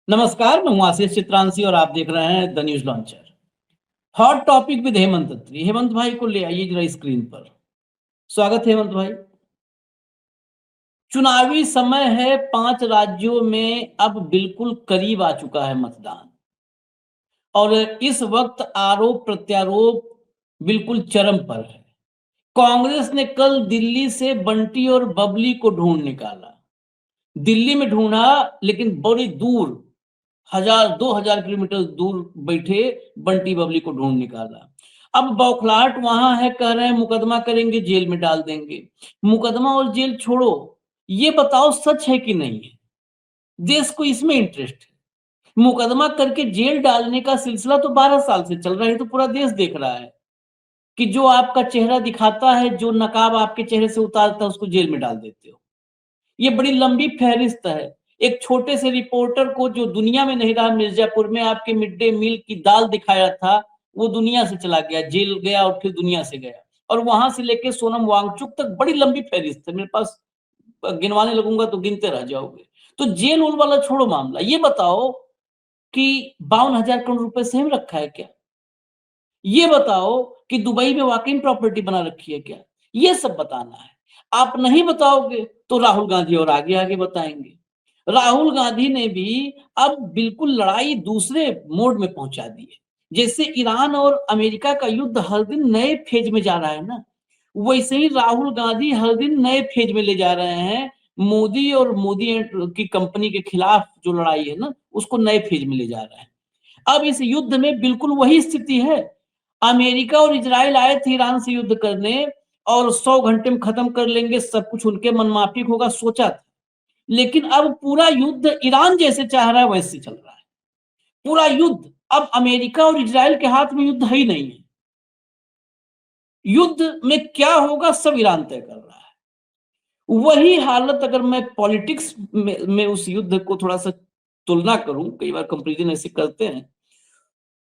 नमस्कार, मैं हूं आशीष चित्रांशी और आप देख रहे हैं the news launcher. Hot topic with Hemant Attri. Hemant भाई को ले आइए जरा स्क्रीन पर। स्वागत है हेमंत भाई। चुनावी समय है, 5 राज्यों में अब बिल्कुल करीब आ चुका है मतदान और इस वक्त आरोप प्रत्यारोप बिल्कुल चरम पर है। कांग्रेस ने कल दिल्ली से बंटी और बबली को ढूंढ निकाला। दिल्ली में ढूंढा, लेकिन बड़ी दूर, 1000-2000 किलोमीटर दूर बैठे बंटी बबली को ढूंढ निकाला। अब बौखलाहट वहां है, कह रहे हैं मुकदमा करेंगे, जेल में डाल देंगे। मुकदमा और जेल छोड़ो, ये बताओ सच है कि नहीं है? देश को इसमें इंटरेस्ट है। मुकदमा करके जेल डालने का सिलसिला तो 12 साल से चल रहा है, तो पूरा देश देख रहा है कि जो आपका चेहरा दिखाता है, जो नकाब आपके चेहरे से उतारता है, उसको जेल में डाल देते हो। ये बड़ी लंबी फहरिस्त है। एक छोटे से रिपोर्टर को जो दुनिया में नहीं रहा, मिर्जापुर में आपके मिड डे मील की दाल दिखाया था, वो दुनिया से चला गया, जेल गया और फिर दुनिया से गया। और वहां से लेके सोनम वांगचुक तक बड़ी लंबी फहरिस्त है। मेरे पास गिनवाने लगूंगा तो गिनते रह जाओगे। तो जेल उल वाला छोड़ो मामला, ये बताओ कि 52,000 करोड़ रुपए सही में रखा है क्या? ये बताओ कि दुबई में वाकई प्रॉपर्टी बना रखी है क्या? ये सब बताना है। आप नहीं बताओगे तो राहुल गांधी और आगे आगे बताएंगे। राहुल गांधी ने भी अब बिल्कुल लड़ाई दूसरे मोड में पहुंचा दी है। जैसे ईरान और अमेरिका का युद्ध हर दिन नए फेज में जा रहा है ना, वैसे ही राहुल गांधी हर दिन नए फेज में ले जा रहे हैं। मोदी और मोदी की कंपनी के खिलाफ जो लड़ाई है ना, उसको नए फेज में ले जा रहे हैं। अब इस युद्ध में बिल्कुल वही स्थिति है। अमेरिका और इजराइल आए थे ईरान से युद्ध करने और 100 घंटे में खत्म कर लेंगे, सब कुछ उनके मनमाफिक होगा, सोचा था। लेकिन अब पूरा युद्ध ईरान जैसे चाह रहा है वैसे चल रहा है। पूरा युद्ध अब अमेरिका और इजराइल के हाथ में युद्ध है ही नहीं है। युद्ध में क्या होगा सब ईरान तय कर रहा है। वही हालत अगर मैं पॉलिटिक्स में उस युद्ध को थोड़ा सा तुलना करूं, कई बार कंपेरिजन ऐसे करते हैं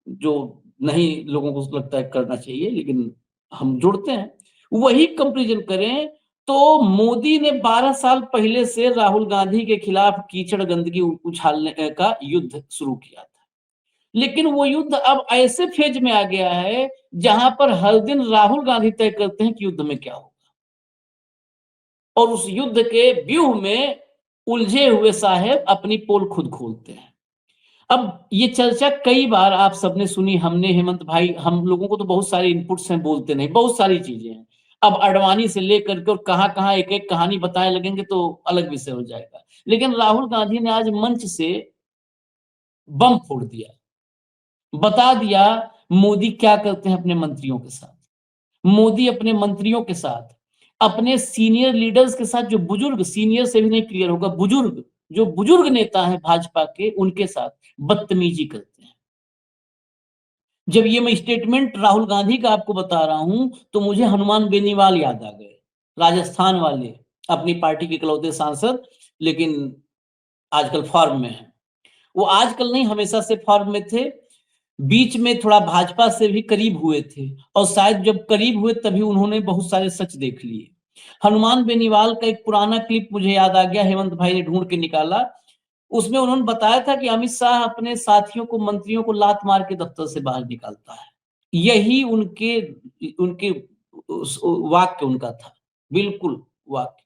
जो नहीं लोगों को लगता है करना चाहिए, लेकिन हम जुड़ते हैं। वही कंपेरिजन करें तो मोदी ने 12 साल पहले से राहुल गांधी के खिलाफ कीचड़ गंदगी उछालने का युद्ध शुरू किया था। लेकिन वो युद्ध अब ऐसे फेज में आ गया है जहां पर हर दिन राहुल गांधी तय करते हैं कि युद्ध में क्या होगा, और उस युद्ध के व्यूह में उलझे हुए साहेब अपनी पोल खुद खोलते हैं। अब ये चर्चा कई बार आप सबने सुनी, हमने, हेमंत भाई, हम लोगों को तो बहुत सारे इनपुट्स हैं, बोलते नहीं, बहुत सारी चीजें हैं। अब अडवाणी से लेकर के और कहां कहां एक एक कहानी बताए लगेंगे तो अलग विषय हो जाएगा। लेकिन राहुल गांधी ने आज मंच से बम फोड़ दिया, बता दिया मोदी क्या करते हैं अपने मंत्रियों के साथ। मोदी अपने मंत्रियों के साथ, अपने सीनियर लीडर्स के साथ, जो बुजुर्ग, सीनियर से भी नहीं क्लियर होगा, बुजुर्ग, जो बुजुर्ग नेता है भाजपा के, उनके साथ बदतमीजी करते हैं। जब ये मैं स्टेटमेंट राहुल गांधी का आपको बता रहा हूं तो मुझे हनुमान बेनीवाल याद आ गए, राजस्थान वाले, अपनी पार्टी के इकलौते सांसद, लेकिन आजकल फॉर्म में है। वो आजकल नहीं, हमेशा से फॉर्म में थे। बीच में थोड़ा भाजपा से भी करीब हुए थे और शायद जब करीब हुए तभी उन्होंने बहुत सारे सच देख लिए। हनुमान बेनीवाल का एक पुराना क्लिप मुझे याद आ गया, हेमंत भाई ने ढूंढ के निकाला। उसमें उन्होंने बताया था कि अमित शाह अपने साथियों को, मंत्रियों को लात मार के दफ्तर से बाहर निकालता है। यही उनके उनके वाक्य उनका था, बिल्कुल वाक्य।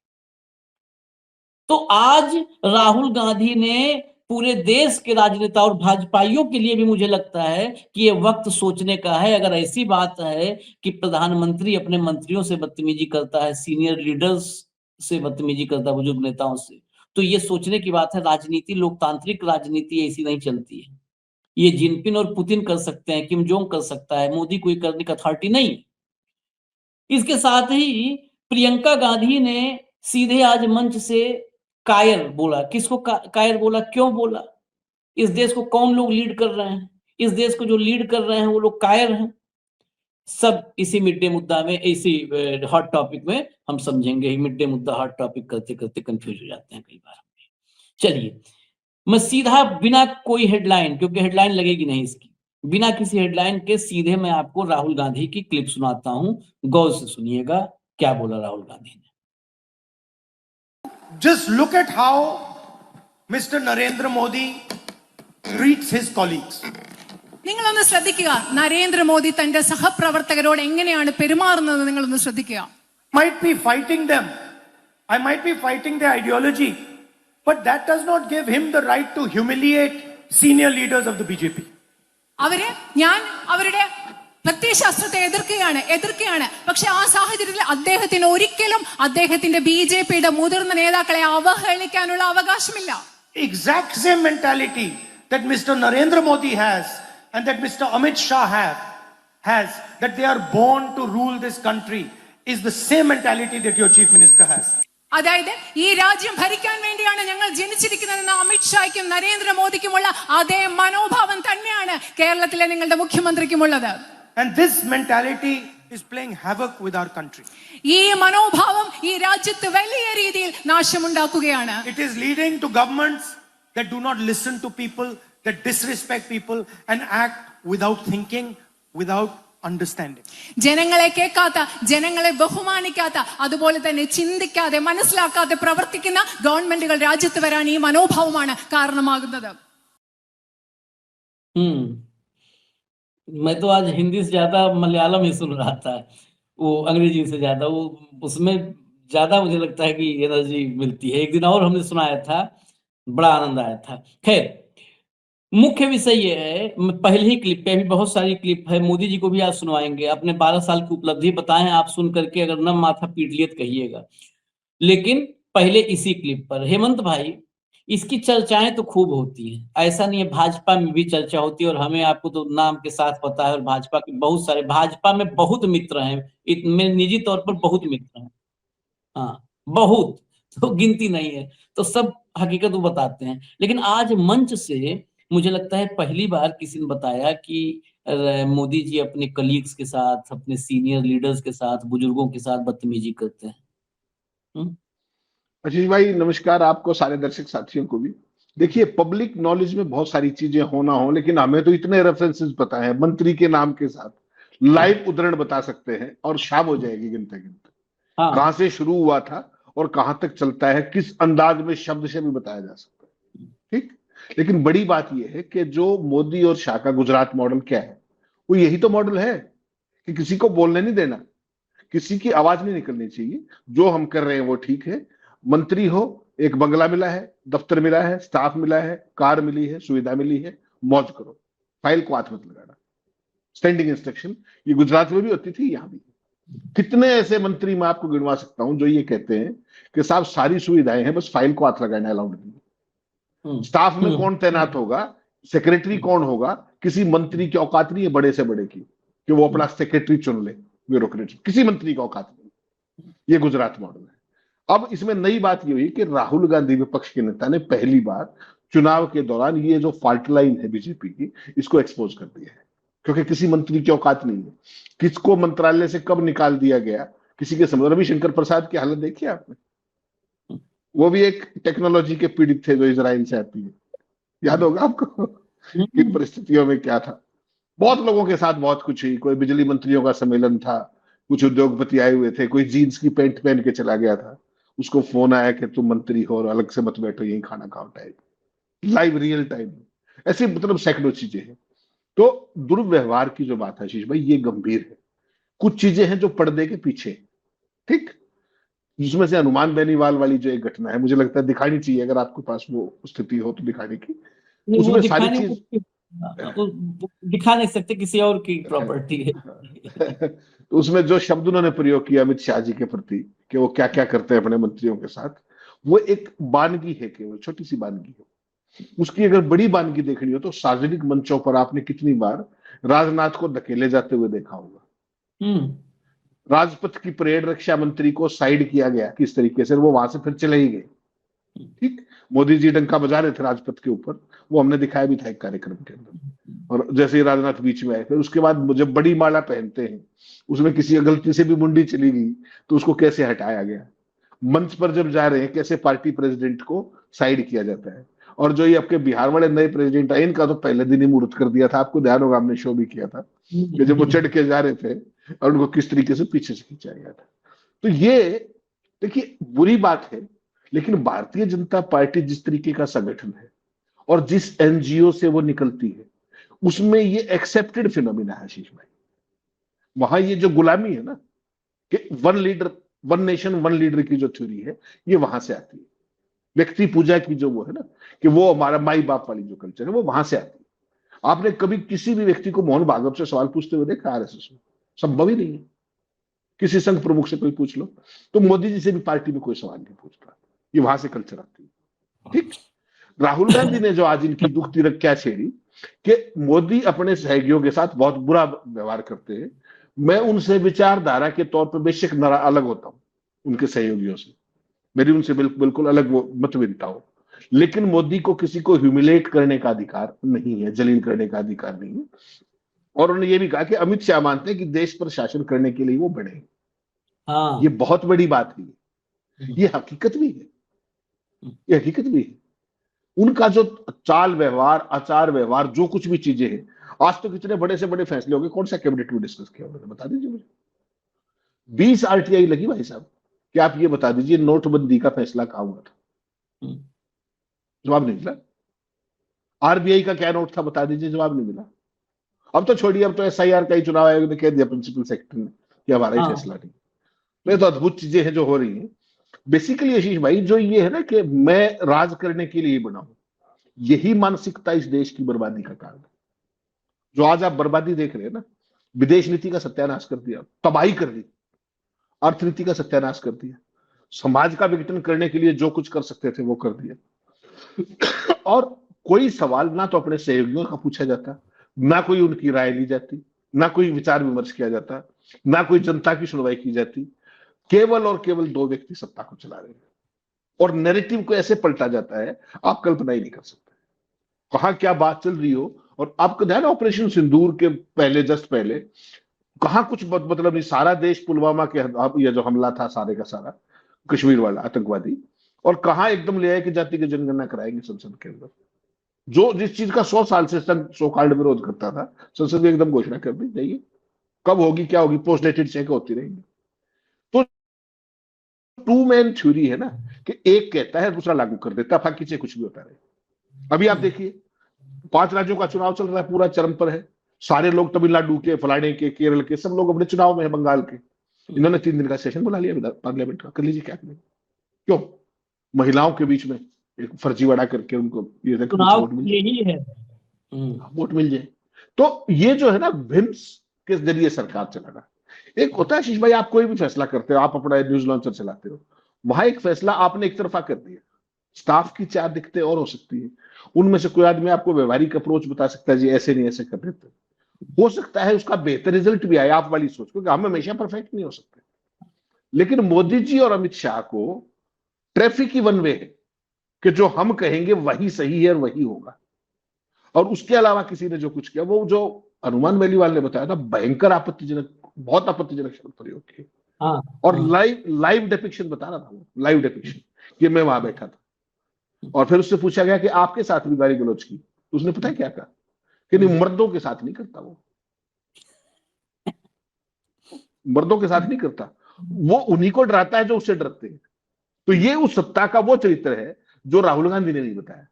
तो आज राहुल गांधी ने पूरे देश के राजनेता और भाजपाइयों के लिए भी मुझे लगता है कि ये वक्त सोचने का है। अगर ऐसी बात है कि प्रधानमंत्री अपने मंत्रियों से बदतमीजी करता है, सीनियर लीडर्स से बदतमीजी करता है, बुजुर्ग नेताओं से, तो ये सोचने की बात है। राजनीति, लोकतांत्रिक राजनीति ऐसी नहीं चलती है। ये जिनपिंग और पुतिन कर सकते हैं, किम जोंग कर सकता है, मोदी कोई करने का अथॉरिटी नहीं है। इसके साथ ही प्रियंका गांधी ने सीधे आज मंच से कायर बोला। किसको कायर बोला, क्यों बोला? इस देश को कौन लोग लीड कर रहे हैं? इस देश को जो लीड कर रहे हैं वो लोग कायर हैं। सब इसी मिड डे मुद्दा में, इसी हॉट टॉपिक में हम समझेंगे। मिड डे मुद्दा हॉट टॉपिक करते करते कंफ्यूज हो जाते हैं कई बार। चलिए, मैं सीधा बिना कोई हेडलाइन, क्योंकि हेडलाइन लगेगी नहीं इसकी, बिना किसी हेडलाइन के सीधे मैं आपको राहुल गांधी की क्लिप सुनाता हूं। गौर से सुनिएगा क्या बोला राहुल गांधी ने। Just look at how Mr. Narendra Modi treats his colleagues. നിങ്ങളൊന്ന് ശ്രദ്ധിക്കുക, നരേന്ദ്രമോദി തന്റെ സഹപ്രവർത്തകരോട് എങ്ങനെയാണ് പെരുമാറുന്നത് നിങ്ങളൊന്ന് ശ്രദ്ധിക്കുക. Might be fighting them, I might be fighting their ideology, but that does not give him the right to humiliate senior leaders of the BJP. ഞാൻ അവരുടെ പ്രത്യയശാസ്ത്രത്തെ എതിർക്കുകയാണ്. പക്ഷെ ആ സാഹചര്യത്തിൽ അദ്ദേഹത്തിന് ഒരിക്കലും അദ്ദേഹത്തിന്റെ ബിജെപിയുടെ മുതിർന്ന നേതാക്കളെ അവഹേളിക്കാനുള്ള അവകാശമില്ല. Exact same mentality that Mr. Narendra Modi has and that Mr. Amit Shah has, that they are born to rule this country, is the same mentality that your chief minister has. അതായത് ഈ രാജ്യം ഭരിക്കാൻ വേണ്ടിയാണ് ഞങ്ങൾ ജനിച്ചിരിക്കുന്നതെന്ന് അമിത്ഷായ്ക്കും നരേന്ദ്രമോദിക്കുമുള്ള അതേ മനോഭാവം തന്നെയാണ് കേരളത്തിലെ നിങ്ങളുടെ മുഖ്യമന്ത്രിക്കുമുള്ളത്. And this mentality is playing havoc with our country. ഈ മനോഭാവം ഈ രാജ്യത്ത് വലിയ രീതിയിൽ നാശമുണ്ടാക്കുകയാണ്. It is leading to governments that do not listen to people, that disrespect people and act without thinking, without understanding. ജനങ്ങളെ കേൾക്കാത്ത, ജനങ്ങളെ ബഹുമാനിക്കാത്ത, അതുപോലെ തന്നെ ചിന്തിക്കാതെ മനസ്സിലാക്കാതെ പ്രവർത്തിക്കുന്ന ഗവൺമെന്റുകൾ രാജ്യത്ത് വരാൻ ഈ മനോഭാവമാണ് കാരണമാകുന്നത്. मैं तो आज हिंदी से ज्यादा मलयालम ही सुन रहा था, वो अंग्रेजी से ज्यादा, वो उसमें ज्यादा मुझे लगता है कि एनर्जी मिलती है. एक दिन और हमने सुनाया था, बड़ा आनंद आया था. खैर, मुख्य विषय ये है, पहले ही क्लिप पे, अभी बहुत सारी क्लिप है, मोदी जी को भी आज सुनवाएंगे. अपने 12 साल की उपलब्धि बताए हैं, आप सुन करके अगर न माथा पीट लिए तो कहिएगा. लेकिन पहले इसी क्लिप पर, हेमंत भाई, इसकी चर्चाएं तो खूब होती हैं, ऐसा नहीं है, भाजपा में भी चर्चा होती है और हमें आपको तो नाम के साथ पता है, और भाजपा के बहुत सारे, भाजपा में बहुत मित्र हैं, मेरे निजी तौर पर बहुत मित्र हैं, हाँ बहुत, तो गिनती नहीं है, तो सब हकीकत वो बताते हैं. लेकिन आज मंच से मुझे लगता है पहली बार किसी ने बताया कि मोदी जी अपने कलीग्स के साथ, अपने सीनियर लीडर्स के साथ, बुजुर्गों के साथ बदतमीजी करते हैं. आशीष भाई नमस्कार, आपको, सारे दर्शक साथियों को भी. देखिए, पब्लिक नॉलेज में बहुत सारी चीजें होना हो, लेकिन हमें तो इतने रेफरेंसेस पता है, मंत्री के नाम के साथ लाइव उद्धरण बता सकते हैं और शाम हो जाएगी गिनते गिनते. कहां से शुरू हुआ था और कहां तक चलता है, किस अंदाज में, शब्द से भी बताया जा सकता है. ठीक, लेकिन बड़ी बात यह है कि जो मोदी और शाह का गुजरात मॉडल क्या है, वो यही तो मॉडल है कि किसी को बोलने नहीं देना, किसी की आवाज नहीं निकलनी चाहिए, जो हम कर रहे हैं वो ठीक है. मंत्री हो, एक बंगला मिला है, दफ्तर मिला है, स्टाफ मिला है, कार मिली है, सुविधा मिली है, मौज करो, फाइल को हाथ मत लगाना. स्टैंडिंग इंस्ट्रक्शन ये गुजरात में भी होती थी, यहां भी. कितने ऐसे मंत्री मैं आपको गिनवा सकता हूं जो ये कहते हैं कि साहब सारी सुविधाएं हैं, बस फाइल को हाथ लगाना अलाउड नहीं. स्टाफ में कौन तैनात होगा, सेक्रेटरी कौन होगा, किसी मंत्री की औकात नहीं है बड़े से बड़े की कि वो अपना सेक्रेटरी चुन ले, ब्यूरोक्रेट, किसी मंत्री की औकात नहीं. ये गुजरात मॉडल है. अब इसमें नई बात ये हुई कि राहुल गांधी विपक्ष के नेता ने पहली बार चुनाव के दौरान ये जो फॉल्ट लाइन है बीजेपी की, इसको एक्सपोज कर दिया है, क्योंकि किसी मंत्री की औकात नहीं है. किसको मंत्रालय से कब निकाल दिया गया, किसी के समझ. रविशंकर प्रसाद की हालत देखी आपने, वो भी एक टेक्नोलॉजी के पीड़ित थे जो इजराइल से आती है, याद होगा आपको किन परिस्थितियों में क्या था. बहुत लोगों के साथ बहुत कुछ हुई, कोई बिजली मंत्रियों का सम्मेलन था, कुछ उद्योगपति आए हुए थे, कोई जीन्स की पैंट पहन के चला गया था, उसको फोन आया कि तुम मंत्री हो और अलग से मत बैठो, यही खाना खाओ टाइप, लाइव रियल टाइम. ऐसे मतलब सैकड़ों चीजें हैं. तो दुर्व्यवहार की जो बात है आशीष भाई, ये गंभीर है. कुछ चीजें हैं जो पर्दे के पीछे, ठीक, जिसमें से हनुमान बेनीवाल वाली जो एक घटना है, मुझे लगता है दिखानी चाहिए, अगर आपके पास वो स्थिति हो तो दिखाने की. उसमें सारी चीज दिखा नहीं सकते, किसी और की प्रॉपर्टी है. उसमें जो शब्द उन्होंने प्रयोग किया अमित शाह जी के प्रति कि वो क्या क्या करते हैं अपने मंत्रियों के साथ, वो एक बानगी है, केवल छोटी सी बानगी है. उसकी अगर बड़ी बानगी देखनी हो तो सार्वजनिक मंचों पर आपने कितनी बार राजनाथ को धकेले जाते हुए देखा होगा. राजपथ की परेड, रक्षा मंत्री को साइड किया गया किस तरीके से, वो वहां से फिर चले ही गए. ठीक, मोदी जी डंका बजा रहे थे राजपथ के ऊपर, वो हमने दिखाया भी था एक कार्यक्रम के अंदर. और जैसे ही राजनाथ बीच में आए, फिर उसके बाद जब बड़ी माला पहनते हैं, उसमें किसी गलती से भी मुंडी चली गई तो उसको कैसे हटाया गया. मंच पर जब जा रहे हैं, कैसे पार्टी प्रेसिडेंट को साइड किया जाता है. और जो ये आपके बिहार वाले नए प्रेसिडेंट आए, इनका तो पहले दिन ही मुहूर्त कर दिया था, आपको ध्यान होगा, हमने शो भी किया था कि जब वो चढ़ के जा रहे थे और उनको किस तरीके से पीछे से खींचा गया था. तो ये देखिए बुरी बात है, लेकिन भारतीय जनता पार्टी जिस तरीके का संगठन है और जिस एनजीओ से वो निकलती है उसमें ये एक्सेप्टेड फिनोमिना है आशीष भाई। वहां ये जो गुलामी है ना कि one leader one nation one leader की जो थ्योरी है ये वहां से आती है। व्यक्ति पूजा की जो वो है ना कि वो हमारा माई बाप वाली जो कल्चर है वो वहां से आती है। आपने कभी किसी भी व्यक्ति को मोहन भागवत से सवाल पूछते हुए देखा आरएसएस में? संभव ही नहीं है। किसी संघ प्रमुख से कोई पूछ लो तो मोदी जी से भी पार्टी में कोई सवाल नहीं पूछता। ये वहां से कल्चर आती है। ठीक, राहुल गांधी ने जो आज इनकी दुख तिरक क्या छेड़ी कि मोदी अपने सहयोगियों के साथ बहुत बुरा व्यवहार करते हैं, मैं उनसे विचारधारा के तौर पर बेशक अलग होता हूं उनके सहयोगियों से, मेरी उनसे बिल्कुल अलग वो मतभेदता हो, लेकिन मोदी को किसी को ह्यूमिलेट करने का अधिकार नहीं है, जलील करने का अधिकार नहीं है। और उन्होंने ये भी कहा कि अमित शाह मानते हैं कि देश पर शासन करने के लिए वो बने। हाँ, ये बहुत बड़ी बात है, ये हकीकत भी है, ये हकीकत भी है। उनका जो चाल व्यवहार आचार व्यवहार जो कुछ भी चीजें हैं, आज तो कितने बड़े से बड़े फैसले हो गए, कौन सा कैबिनेट में डिस्कस किया उन्होंने, बता दीजिए मुझे। 20 आरटीआई लगी भाई साहब, क्या आप ये बता दीजिए नोटबंदी का फैसला कहां हुआ था? जवाब नहीं मिला। आरबीआई का क्या नोट था बता दीजिए, जवाब नहीं मिला। अब तो छोड़िए, अब तो एसआईआर का ही चुनाव आयोग ने कह दिया प्रिंसिपल सेक्रेटरी ने कि हमारा ही हाँ। फैसला नहीं। ये तो अद्भुत चीजें हैं जो हो रही हैं। बेसिकली आशीष भाई जो ये है ना कि मैं राज करने के लिए बना हूं, यही मानसिकता इस देश की बर्बादी का कारण है। जो आज आप बर्बादी देख रहे हैं ना, विदेश नीति का सत्यानाश कर दिया, तबाही कर दी, अर्थनीति का सत्यानाश कर दिया, समाज का विघटन करने के लिए जो कुछ कर सकते थे वो कर दिया। और कोई सवाल ना तो अपने सहयोगियों का पूछा जाता, ना कोई उनकी राय ली जाती, ना कोई विचार विमर्श किया जाता, ना कोई जनता की सुनवाई की जाती। केवल और केवल दो व्यक्ति सत्ता को चला रहे हैं और नैरेटिव को ऐसे पलटा जाता है आप कल्पना ही नहीं कर सकते कहां क्या बात चल रही हो। और आपको ध्यान है ऑपरेशन सिंदूर के पहले, जस्ट पहले, कहां कुछ मतलब नहीं, सारा देश पुलवामा के ये जो हमला था सारे का सारा कश्मीर वाला आतंकवादी, और कहां एकदम ले आए कि जाति की जनगणना कराएंगे संसद के अंदर, जो जिस चीज का 100 साल से सो कॉल्ड विरोध करता था, संसद में एकदम घोषणा कर दी जाइए, कब होगी क्या होगी, पोस्ट डेटेड चेक होती रहेंगी। तो टू मैन थ्योरी है ना कि एक कहता है दूसरा लागू कर देता, बाकी से कुछ भी होता रहे। अभी आप देखिए 5 राज्यों का चुनाव चल रहा है, पूरा चरम पर है, सारे लोग तमिलनाडु के, फलाने के, केरल के, सब लोग अपने चुनाव में है, बंगाल के। इन्होंने 3 दिन का सेशन बुला लिया पार्लियामेंट का, कर लीजिए क्या करें। क्यों? महिलाओं के बीच में एक फर्जीवाड़ा करके उनको ये चुनाव यही है, वोट मिल जाए। तो ये जो है ना भिम्स के जरिए सरकार चलाना। एक होता है आशीष भाई, आप कोई भी फैसला करते हो, आप अपना न्यूज लॉन्चर चलाते हो, वहां एक फैसला आपने एक तरफा कर दिया, स्टाफ की 4 दिक्कतें और हो सकती है, उनमें से कोई आदमी आपको व्यवहारिक अप्रोच बता सकता है जी ऐसे नहीं ऐसे कर देते, हो सकता है उसका बेहतर रिजल्ट भी आए आप वाली सोच, क्योंकि हम हमेशा परफेक्ट नहीं हो सकते। लेकिन मोदी जी और अमित शाह को ट्रैफिक ही वन वे है कि जो हम कहेंगे वही सही है और वही होगा, और उसके अलावा किसी ने जो कुछ किया, वो जो हनुमान वेलीवाल ने बताया था, भयंकर आपत्तिजनक, बहुत आपत्तिजनक शब्द प्रयोग किए। हाँ, और लाइव डिपिक्शन बता रहा था वो, लाइव डिपिक्शन कि मैं वहां बैठा था, और फिर उससे पूछा गया कि आपके साथ भी गाली गलौज की, उसने पता है क्या कहा कि नहीं, मर्दों के साथ नहीं करता, वो मर्दों के साथ नहीं करता, वो उन्हीं को डराता है जो उससे डरते हैं। तो ये उस सत्ता का वो चरित्र है जो राहुल गांधी ने नहीं बताया,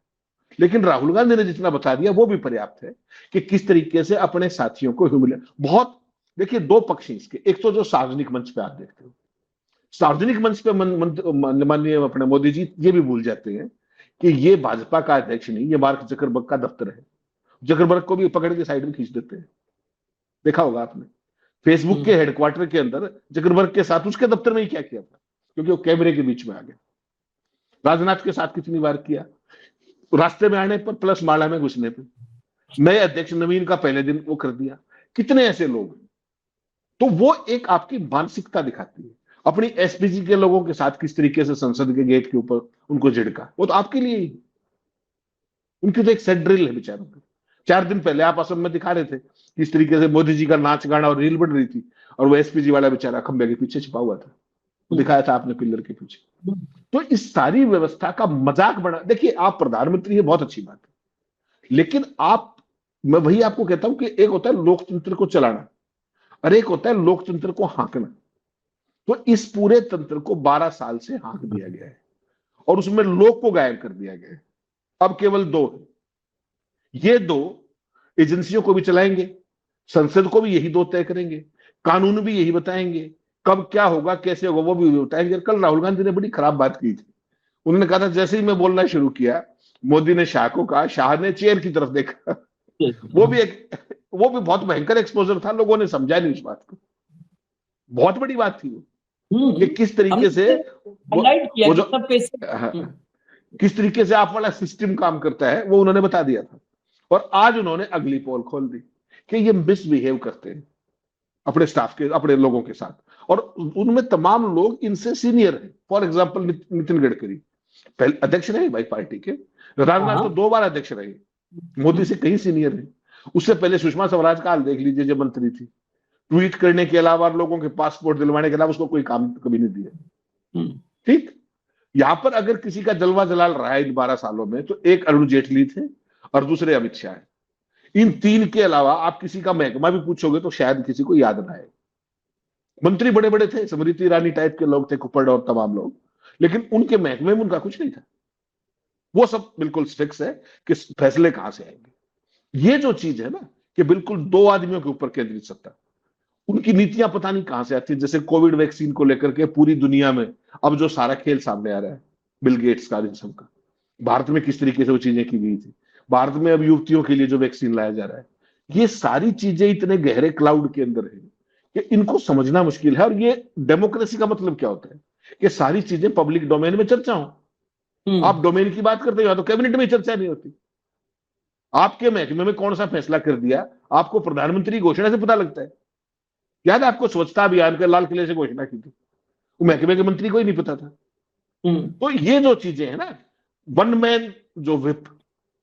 लेकिन राहुल गांधी ने जितना बता दिया वो भी पर्याप्त है कि किस तरीके से अपने साथियों को ह्यूमिलेट। बहुत देखिए 2 पक्ष हैं इसके, एक तो जो सार्वजनिक मंच पे आप देखते हो, सार्वजनिक मंच पे माननीय अपने मोदी जी ये भी भूल जाते हैं कि ये भाजपा का अध्यक्ष नहीं, ये मार्क जकरबर्ग का दफ्तर है। जकरबर्ग को भी पकड़ के साइड में खींच देते हैं, देखा होगा आपने फेसबुक के हेडक्वार्टर के अंदर जकरबर्ग के साथ उसके दफ्तर में ही क्या किया था, क्योंकि वो कैमरे के बीच में आ गया। राजनाथ के साथ कितनी बार किया, रास्ते में आने पर प्लस माला में घुसने पर, नए अध्यक्ष नवीन का पहले दिन वो कर दिया, कितने ऐसे लोग। तो वो एक आपकी मानसिकता दिखाती है। अपनी एसपीजी के लोगों के साथ किस तरीके से संसद के गेट के ऊपर उनको झिड़का, वो तो आपके लिए ही, उनकी तो एक सेट ड्रिल है बेचारों की। 4 दिन पहले आप असम में दिखा रहे थे किस तरीके से मोदी जी का नाच गाना और रील बन रही थी, और वो एसपीजी वाला बेचारा खंबे के पीछे छिपा हुआ था, वो दिखाया था आपने पिलर के पीछे। तो इस सारी व्यवस्था का मजाक बना, देखिए आप प्रधानमंत्री है बहुत अच्छी बात है, लेकिन आप, मैं वही आपको कहता हूं कि एक होता है लोकतंत्र को चलाना और एक होता है लोकतंत्र को हाँकना। तो इस पूरे तंत्र को 12 साल से हाँक दिया गया है और उसमें लोक को गायब कर दिया गया है। अब केवल 2 है, ये दो एजेंसियों को भी चलाएंगे, संसद को भी यही दो तय करेंगे, कानून भी यही बताएंगे, कब क्या होगा कैसे होगा वो भी बताएंगे। कल राहुल गांधी ने बड़ी खराब बात की थी, उन्होंने कहा था जैसे ही मैं बोलना शुरू किया, मोदी ने शाह को कहा, शाह ने चेयर की तरफ देखा। वो भी बहुत भयंकर एक्सपोजर था, लोगों ने समझा नहीं उस बात को। बहुत बड़ी बात थी वो, कि किस तरीके से हाईलाइट किया वो कि जो सब कैसे किस तरीके से आप वाला सिस्टम काम करता है वो उन्होंने बता दिया था। और आज उन्होंने अगली पोल खोल दी कि ये मिसबिहेव करते हैं अपने स्टाफ के, अपने लोगों के साथ, और उनमें तमाम लोग इनसे सीनियर हैं। फॉर एग्जाम्पल नितिन गडकरी पहले अध्यक्ष रहे भाई पार्टी के, राजनाथ तो 2 बार अध्यक्ष रहे, मोदी से कहीं सीनियर है। उससे पहले सुषमा स्वराज का हाल देख लीजिए, जब मंत्री थी, ट्वीट करने के अलावा, लोगों के पासपोर्ट दिलवाने के अलावा उसको कोई काम कभी नहीं दिया। ठीक, यहां पर अगर किसी का जलवा जलाल रहा है इन 12 सालों में, तो एक अरुण जेटली थे और दूसरे अमित शाह है। इन 3 के अलावा आप किसी का महकमा भी पूछोगे तो शायद किसी को याद ना आए। मंत्री बड़े बड़े थे, स्मृति ईरानी टाइप के लोग थे, कुप्पड़ और तमाम लोग, लेकिन उनके महकमे में उनका कुछ नहीं था। वो सब बिल्कुल फिक्स है कि फैसले कहां से आएंगे। ये जो चीज है ना, कि बिल्कुल 2 आदमियों के ऊपर केंद्रित सत्ता, उनकी नीतियां पता नहीं कहां से आती है। जैसे कोविड वैक्सीन को लेकर के पूरी दुनिया में अब जो सारा खेल सामने आ रहा है, बिल गेट्स का, इन सब का, भारत में किस तरीके से वो चीजें की गई थी, भारत में अब युवतियों के लिए जो वैक्सीन लाया जा रहा है, ये सारी चीजें इतने गहरे क्लाउड के अंदर है कि इनको समझना मुश्किल है। और ये डेमोक्रेसी का मतलब क्या होता है, कि सारी चीजें पब्लिक डोमेन में चर्चा हो। आप डोमेन की बात करते हो तो कैबिनेट में चर्चा नहीं होती। आपके महकमे में कौन सा फैसला कर दिया, आपको प्रधानमंत्री घोषणा से पता लगता है। याद है आपको स्वच्छता अभियान के लाल किले से घोषणा की थी, वो महकमे के मंत्री को ही नहीं पता था। तो ये जो चीजें है ना, वन मैन जो विप,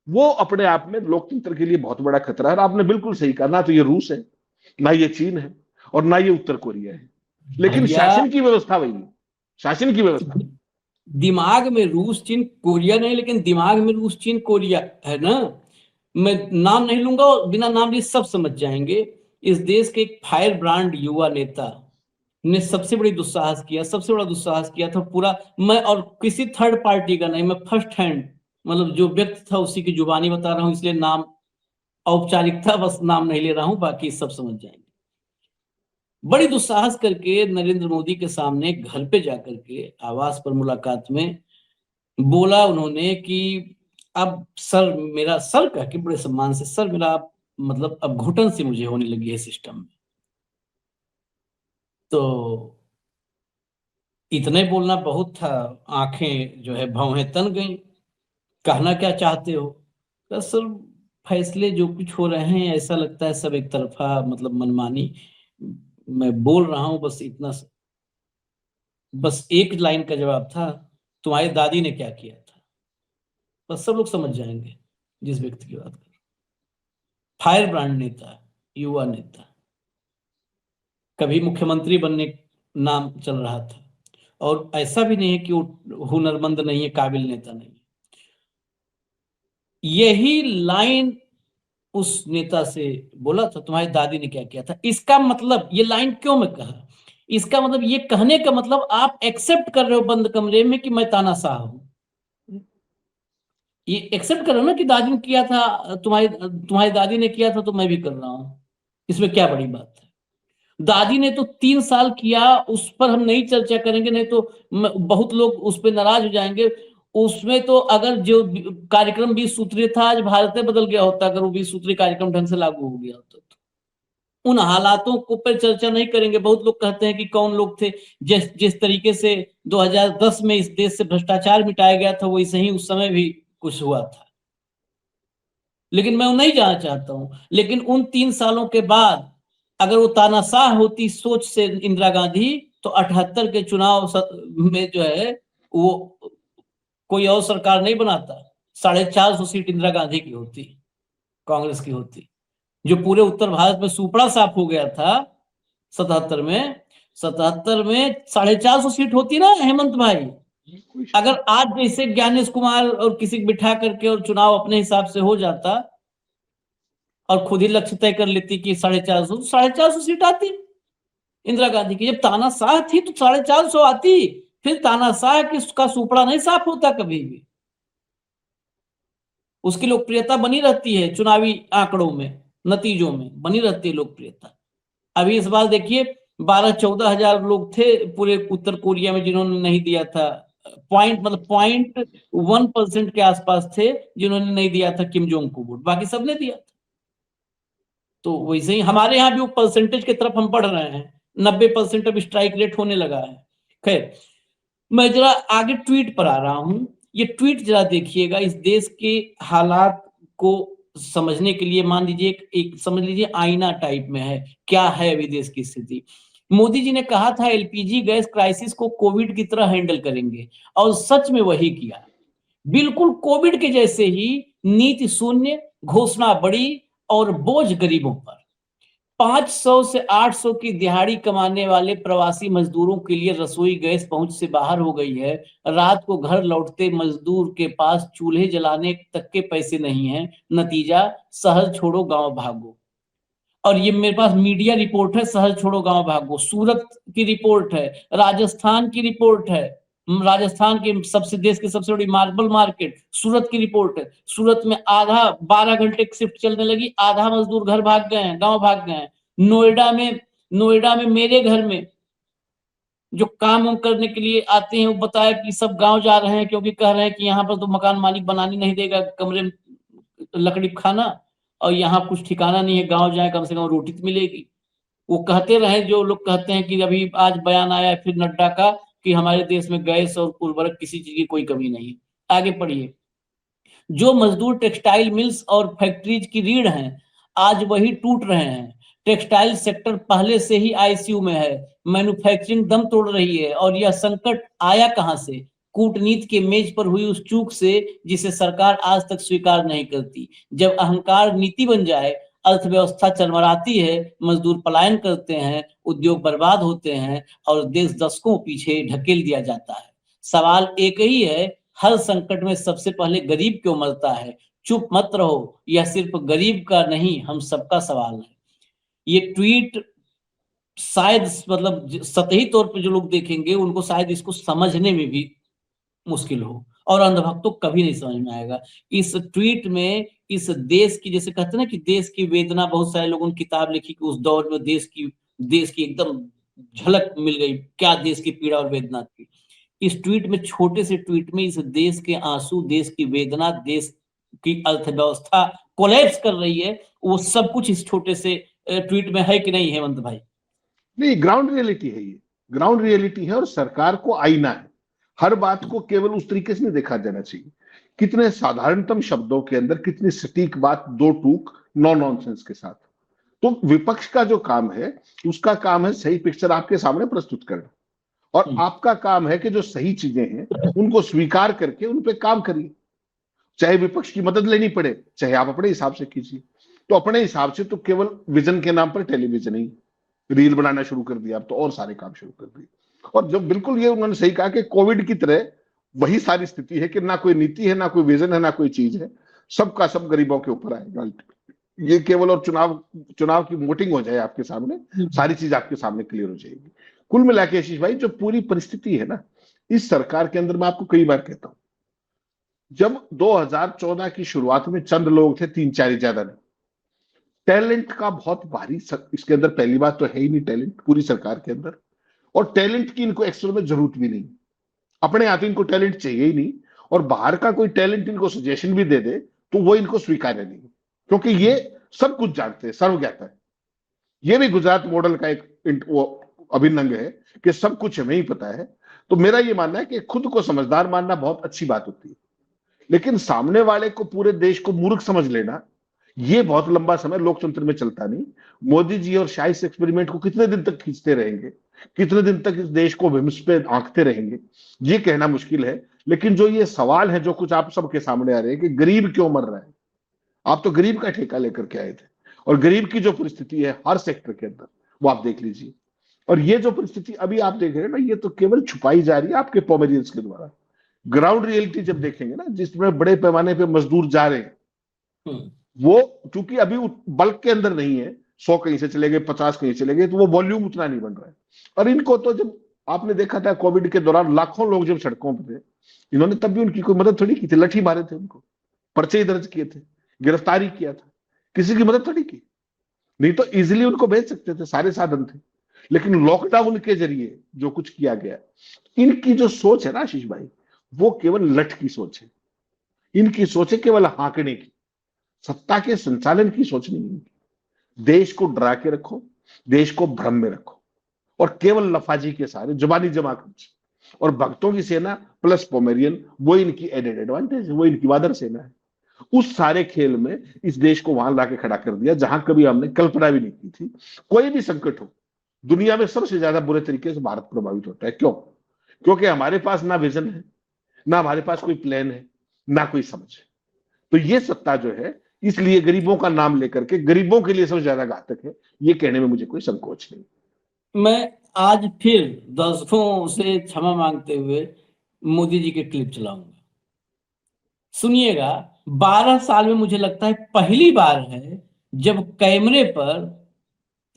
वो अपने आप में लोकतंत्र के लिए बहुत बड़ा खतरा है। और आपने बिल्कुल सही कहा, ना तो ये रूस है, ना ये चीन है, और ना ये उत्तर कोरिया है, लेकिन शासन की व्यवस्था वही है, शासन की व्यवस्था। दिमाग में रूस चीन कोरिया नहीं, लेकिन दिमाग में रूस चीन कोरिया है ना। मैं नाम नहीं लूंगा, और बिना नाम लिए सब समझ जाएंगे। इस देश के एक फायर ब्रांड युवा नेता ने सबसे बड़ी दुस्साहस किया, सबसे बड़ा दुस्साहस किया था पूरा। मैं और किसी थर्ड पार्टी का नहीं, मैं फर्स्ट हैंड, मतलब जो व्यक्ति था उसी की जुबानी बता रहा हूं, इसलिए नाम औपचारिकता, बस नाम नहीं ले रहा हूं, बाकी सब समझ जाएंगे। बड़ी दुस्साहस करके नरेंद्र मोदी के सामने घर पे जाकर के आवास पर मुलाकात में बोला उन्होंने कि अब सर, मेरा सर कह के बड़े सम्मान से, सर मेरा मतलब अब घुटन से मुझे होने लगी है सिस्टम में। तो इतने बोलना बहुत था, आंखें जो है भौहें तन गई, कहना क्या चाहते हो। तो सर फैसले जो कुछ हो रहे हैं ऐसा लगता है सब एक तरफा, मतलब मनमानी, मैं बोल रहा हूं बस इतना। बस एक लाइन का जवाब था, तुम्हारी दादी ने क्या किया था। बस सब लोग समझ जाएंगे जिस व्यक्ति की बात कर। फायर ब्रांड नेता, युवा नेता, कभी मुख्यमंत्री बनने नाम चल रहा था, और ऐसा भी नहीं है कि वो हुनरमंद नहीं है, काबिल नेता नहीं है। यही लाइन उस नेता से बोला था, तुम्हारी दादी ने क्या किया था। इसका मतलब, ये लाइन क्यों मैं कहा, इसका मतलब, ये कहने का मतलब आप एक्सेप्ट कर रहे हो बंद कमरे में कि मैं तानाशाह हूं। ये एक्सेप्ट कर रहे हो ना कि दादी ने किया था, तुम्हारी दादी ने किया था तो मैं भी कर रहा हूं। इसमें क्या बड़ी बात है। दादी ने तो 3 साल किया, उस पर हम नहीं चर्चा करेंगे, नहीं तो बहुत लोग उस पर नाराज हो जाएंगे। उसमें तो अगर जो कार्यक्रम 20 सूत्रीय था, आज भारत बदल गया होता अगर वो 20 सूत्रीय कार्यक्रम ढंग से लागू हो गया होता। तो उन हालातों को पर चर्चा नहीं करेंगे। बहुत लोग कहते हैं कि कौन लोग थे, जिस तरीके से 2010 में इस देश से भ्रष्टाचार मिटाया गया था, वैसे ही उस समय भी कुछ हुआ था, लेकिन मैं वो नहीं जानना चाहता हूं। लेकिन उन 3 सालों के बाद अगर वो तानाशाह होती सोच से इंदिरा गांधी, तो 78 के चुनाव में जो है वो कोई और सरकार नहीं बनाता, 450 सीट इंदिरा गांधी की होती, कांग्रेस की होती। जो पूरे उत्तर भारत में सुपड़ा साफ हो गया था 77 में 450 सीट होती ना हेमंत भाई। अगर आज जैसे ज्ञानेश कुमार और किसी को बिठा करके और चुनाव अपने हिसाब से हो जाता और खुद ही लक्ष्य तय कर लेती कि 450 सीट आती इंदिरा गांधी की। जब तानाशाह थी तो 450 आती, फिर तानाशाह की उसका सुपड़ा नहीं साफ होता कभी भी। उसकी लोकप्रियता बनी रहती है, चुनावी आंकड़ों में, नतीजों में बनी रहती है लोकप्रियता। अभी इस बार देखिए 12-14 हजार लोग थे पूरे उत्तर कोरिया में जिन्होंने नहीं दिया था, 0.1% के आसपास थे जिन्होंने नहीं दिया था किम जोंग को वोट, बाकी सबने दिया था। तो वैसे ही हमारे यहाँ भी वो परसेंटेज की तरफ हम बढ़ रहे हैं, 90% अब स्ट्राइक रेट होने लगा है। खैर, मैं जरा आगे ट्वीट पर आ रहा हूं। ये ट्वीट जरा देखिएगा, इस देश के हालात को समझने के लिए मान लीजिए एक समझ लीजिए आईना टाइप में है, क्या है अभी देश की स्थिति। मोदी जी ने कहा था एलपीजी गैस क्राइसिस को कोविड की तरह हैंडल करेंगे, और सच में वही किया। बिल्कुल कोविड के जैसे ही नीति शून्य, घोषणा बड़ी और बोझ गरीबों पर। 500 से 800 की दिहाड़ी कमाने वाले प्रवासी मजदूरों के लिए रसोई गैस पहुंच से बाहर हो गई है। रात को घर लौटते मजदूर के पास चूल्हे जलाने तक के पैसे नहीं हैं। नतीजा, शहर छोड़ो गांव भागो। और ये मेरे पास मीडिया रिपोर्ट है, शहर छोड़ो गांव भागो। सूरत की रिपोर्ट है, राजस्थान की रिपोर्ट है, राजस्थान के देश की सबसे बड़ी मार्बल मार्केट सूरत की रिपोर्ट है। सूरत में आधा 12 घंटे की शिफ्ट चलने लगी, आधा मजदूर घर भाग गए हैं, गांव भाग गए हैं। नोएडा में मेरे घर में जो काम करने के लिए आते हैं वो बताया कि सब गांव जा रहे हैं, क्योंकि कह रहे हैं कि यहाँ पर तो मकान मालिक बनाने नहीं देगा कमरे में लकड़ी खाना, और यहाँ कुछ ठिकाना नहीं है, गांव जाए कम से कम रोटी तो मिलेगी। वो कहते रहे, जो लोग कहते हैं कि अभी आज बयान आया है फिर नड्डा का कि हमारे देश में गैस और उर्वरक किसी चीज की कोई कमी नहीं है। आगे पढ़िए। जो मजदूर टेक्सटाइल मिल्स और फैक्ट्रीज की रीढ़ हैं, आज वही टूट रहे हैं। टेक्सटाइल सेक्टर पहले से ही आईसीयू में है, मैन्युफैक्चरिंग दम तोड़ रही है, और यह संकट आया कहां से? कूटनीति के मेज पर हुई उस चूक से जिसे सरकार आज तक स्वीकार नहीं करती। जब अहंकार नीति बन जाए, अर्थव्यवस्था चरमराती है, मजदूर पलायन करते हैं, उद्योग बर्बाद होते हैं, और देश दशकों पीछे ढकेल दिया जाता है। सवाल एक ही है, हर संकट में सबसे पहले गरीब क्यों मरता है? चुप मत रहो, यह सिर्फ गरीब का नहीं, हम सबका सवाल है। ये ट्वीट शायद मतलब सतही तौर पर जो लोग देखेंगे उनको शायद इसको समझने में भी मुश्किल हो, और अंधभक्तों को कभी नहीं समझ में आएगा। इस ट्वीट में इस देश की, जैसे कहते हैं ना कि देश की वेदना, बहुत सारे लोगों ने किताब लिखी कि उस दौर में देश की एकदम झलक मिल गई, क्या देश की पीड़ा और वेदना थी। इस ट्वीट में, छोटे से ट्वीट में, इस देश के आंसू, देश की वेदना, देश की अर्थव्यवस्था कोलैप्स कर रही है, वो सब कुछ इस छोटे से ट्वीट में है कि नहीं हेमंत भाई? नहीं, ग्राउंड रियलिटी है, ये ग्राउंड रियलिटी है, और सरकार को आईना है। हर बात को केवल उस तरीके से नहीं देखा जाना चाहिए। कितने साधारणतम शब्दों के अंदर कितनी सटीक बात, दो टूक, नो नॉनसेंस के साथ। तो विपक्ष का जो काम है, उसका काम है सही पिक्चर आपके सामने प्रस्तुत करना, और आपका काम है कि जो सही चीजें हैं उनको स्वीकार करके उन पे काम करिए। चाहे विपक्ष की मदद लेनी पड़े, चाहे आप अपने हिसाब से कीजिए। तो अपने हिसाब से तो केवल विजन के नाम पर टेलीविजन ही, रील बनाना शुरू कर दिया अब तो, और सारे काम शुरू कर दिए। और जब बिल्कुल ये उन्होंने सही कहा कि कोविड की तरह वही सारी स्थिति है कि ना कोई नीति है, ना कोई विजन है, ना कोई चीज है, सबका सब गरीबों के ऊपर आएगा। ये केवल, और चुनाव की वोटिंग हो जाए आपके सामने, सारी चीज आपके सामने क्लियर हो जाएगी। कुल मिला के आशीष भाई, जो पूरी परिस्थिति है ना इस सरकार के अंदर, मैं आपको कई बार कहता हूं, जब 2014 की शुरुआत में चंद लोग थे, 3-4 ज्यादा नहीं, टैलेंट का बहुत भारी इसके अंदर, पहली बात तो है ही नहीं टैलेंट पूरी सरकार के अंदर, और टैलेंट की इनको एक्स्ट्रा में जरूरत भी नहीं, अपने आप इनको टैलेंट चाहिए ही नहीं, और बाहर का कोई टैलेंट इनको सजेशन भी दे दे तो वो इनको स्वीकार्य नहीं, क्योंकि ये सब कुछ जानते हैं, सर्वज्ञाता है। ये भी गुजरात मॉडल का एक वो अभिन्न अंग है कि सब कुछ हमें ही पता है। तो मेरा ये मानना है कि खुद को समझदार मानना बहुत अच्छी बात होती है, लेकिन सामने वाले को, पूरे देश को मूर्ख समझ लेना, ये बहुत लंबा समय लोकतंत्र में चलता नहीं। मोदी जी और शाही एक्सपेरिमेंट को कितने दिन तक खींचते रहेंगे, कितने दिन तक इस देश को विमर्श पे आंकते रहेंगे, ये कहना मुश्किल है। लेकिन जो ये सवाल है, जो कुछ आप सबके सामने आ रहे हैं कि गरीब क्यों मर रहा है, आप तो गरीब का ठेका लेकर के आए थे, और गरीब की जो परिस्थिति है हर सेक्टर के अंदर, वो आप देख लीजिए। और ये जो परिस्थिति अभी आप देख रहे हैं ना, ये तो केवल छुपाई जा रही है आपके पॉमेरियंस के द्वारा। ग्राउंड रियलिटी जब देखेंगे ना, जिसमें बड़े पैमाने पे मजदूर जा रहे हैं, वो चूंकि अभी बल्क के अंदर नहीं है, 100 कहीं से चले गए, 50 कहीं चले गए, तो वो वॉल्यूम उतना नहीं बन रहा है। और इनको तो, जब आपने देखा था कोविड के दौरान लाखों लोग जब सड़कों पर थे, इन्होंने तब भी उनकी कोई मदद थोड़ी की थी, लठी मारे थे उनको। पर्चे दर्ज किए थे, गिरफ्तारी किया था, किसी की मदद थोड़ी की। नहीं तो इजिली उनको भेज सकते थे, सारे साधन थे। लेकिन लॉकडाउन के जरिए जो कुछ किया गया, इनकी जो सोच है ना आशीष भाई, वो केवल लठ की सोच है। इनकी सोच है केवल हांकने की, सत्ता के संचालन की सोच नहीं है। देश को डरा के रखो, देश को भ्रम में रखो, और केवल लफाजी के सहारे जुबानी जमा खर्च और भक्तों की सेना प्लस पोमेरियन, वो इनकी एडेड एडवांटेज है, वो इनकी वादर सेना है। उस सारे खेल में इस देश को वहां लाके खड़ा कर दिया जहां कभी हमने कल्पना भी नहीं की थी। कोई भी संकट हो, दुनिया में सबसे ज्यादा बुरे तरीके से भारत प्रभावित होता है। क्यों? क्योंकि हमारे पास ना विजन है, ना हमारे पास कोई प्लान है, ना कोई समझ है। तो ये सत्ता जो है, इसलिए गरीबों का नाम लेकर के गरीबों के लिए सबसे ज्यादा घातक है, ये कहने में मुझे कोई संकोच नहीं। मैं आज फिर दर्शकों से क्षमा मांगते हुए मोदी जी के क्लिप चलाऊंगा। सुनिएगा, 12 साल में मुझे लगता है पहली बार है जब कैमरे पर